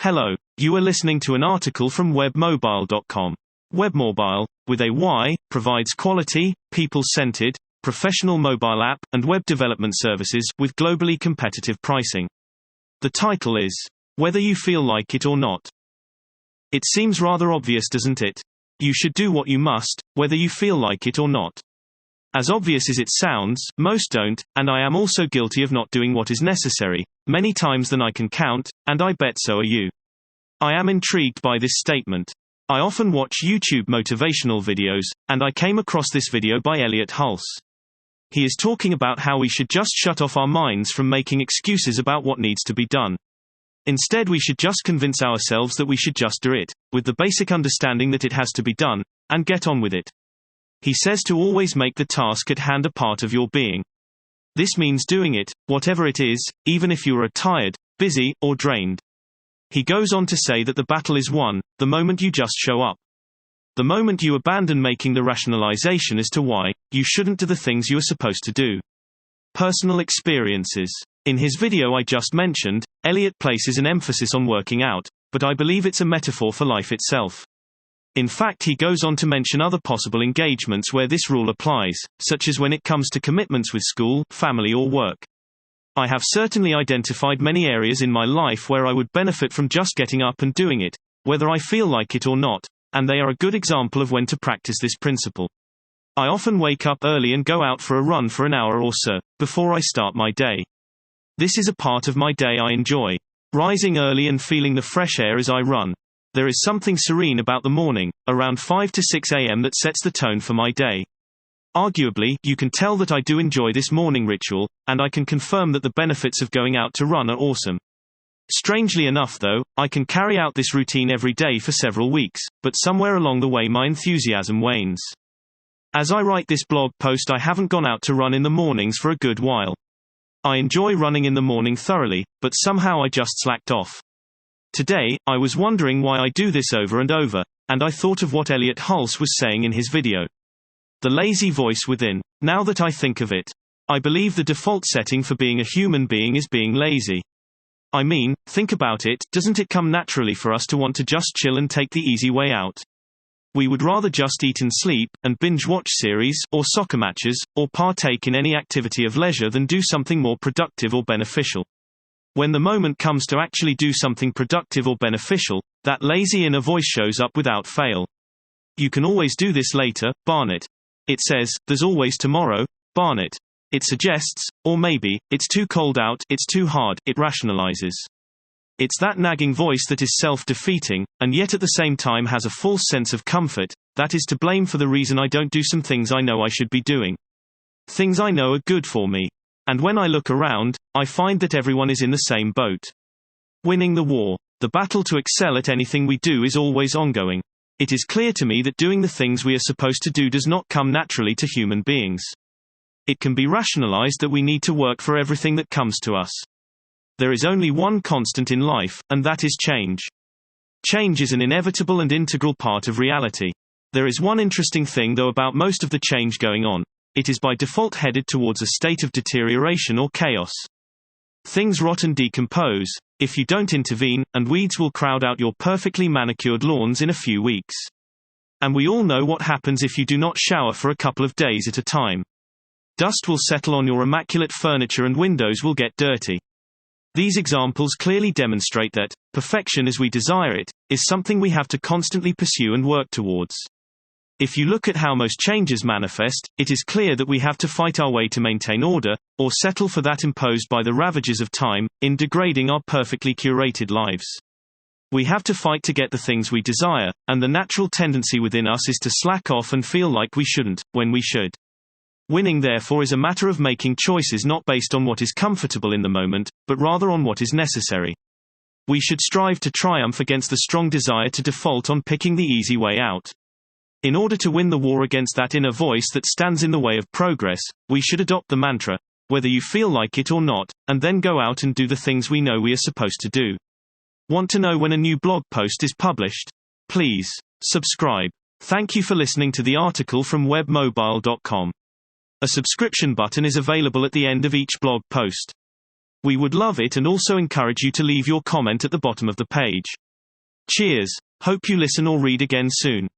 Hello, you are listening to an article from webmobile.com. Webmobile, with a Y, provides quality, people-centered, professional mobile app and web development services with globally competitive pricing. The title is, Whether You Feel Like It or Not. It seems rather obvious, doesn't it? You should do what you must, whether you feel like it or not. As obvious as it sounds, most don't, and I am also guilty of not doing what is necessary, many times than I can count, and I bet so are you. I am intrigued by this statement. I often watch YouTube motivational videos, and I came across this video by Elliott Hulse. He is talking about how we should just shut off our minds from making excuses about what needs to be done. Instead, we should just convince ourselves that we should just do it, with the basic understanding that it has to be done, and get on with it. He says to always make the task at hand a part of your being. This means doing it, whatever it is, even if you are tired, busy, or drained. He goes on to say that the battle is won the moment you just show up. The moment you abandon making the rationalization as to why you shouldn't do the things you are supposed to do. Personal experiences. In his video I just mentioned, Elliott places an emphasis on working out, but I believe it's a metaphor for life itself. In fact, he goes on to mention other possible engagements where this rule applies, such as when it comes to commitments with school, family or work. I have certainly identified many areas in my life where I would benefit from just getting up and doing it, whether I feel like it or not, and they are a good example of when to practice this principle. I often wake up early and go out for a run for an hour or so, before I start my day. This is a part of my day I enjoy. Rising early and feeling the fresh air as I run. There is something serene about the morning, around 5 to 6 a.m. that sets the tone for my day. Arguably, you can tell that I do enjoy this morning ritual, and I can confirm that the benefits of going out to run are awesome. Strangely enough though, I can carry out this routine every day for several weeks, but somewhere along the way my enthusiasm wanes. As I write this blog post, I haven't gone out to run in the mornings for a good while. I enjoy running in the morning thoroughly, but somehow I just slacked off. Today, I was wondering why I do this over and over, and I thought of what Elliott Hulse was saying in his video. The lazy voice within. Now that I think of it, I believe the default setting for being a human being is being lazy. I mean, think about it, doesn't it come naturally for us to want to just chill and take the easy way out? We would rather just eat and sleep, and binge-watch series, or soccer matches, or partake in any activity of leisure than do something more productive or beneficial. When the moment comes to actually do something productive or beneficial, that lazy inner voice shows up without fail. You can always do this later, Barnett. It says, there's always tomorrow, Barnett. It suggests, or maybe, it's too cold out, it's too hard, it rationalizes. It's that nagging voice that is self-defeating, and yet at the same time has a false sense of comfort, that is to blame for the reason I don't do some things I know I should be doing. Things I know are good for me. And when I look around, I find that everyone is in the same boat. Winning the war. The battle to excel at anything we do is always ongoing. It is clear to me that doing the things we are supposed to do does not come naturally to human beings. It can be rationalized that we need to work for everything that comes to us. There is only one constant in life, and that is change. Change is an inevitable and integral part of reality. There is one interesting thing though about most of the change going on. It is by default headed towards a state of deterioration or chaos. Things rot and decompose, if you don't intervene, and weeds will crowd out your perfectly manicured lawns in a few weeks. And we all know what happens if you do not shower for a couple of days at a time. Dust will settle on your immaculate furniture and windows will get dirty. These examples clearly demonstrate that, perfection as we desire it, is something we have to constantly pursue and work towards. If you look at how most changes manifest, it is clear that we have to fight our way to maintain order, or settle for that imposed by the ravages of time, in degrading our perfectly curated lives. We have to fight to get the things we desire, and the natural tendency within us is to slack off and feel like we shouldn't, when we should. Winning therefore is a matter of making choices not based on what is comfortable in the moment, but rather on what is necessary. We should strive to triumph against the strong desire to default on picking the easy way out. In order to win the war against that inner voice that stands in the way of progress, we should adopt the mantra, whether you feel like it or not, and then go out and do the things we know we are supposed to do. Want to know when a new blog post is published? Please subscribe. Thank you for listening to the article from webmobile.com. A subscription button is available at the end of each blog post. We would love it and also encourage you to leave your comment at the bottom of the page. Cheers. Hope you listen or read again soon.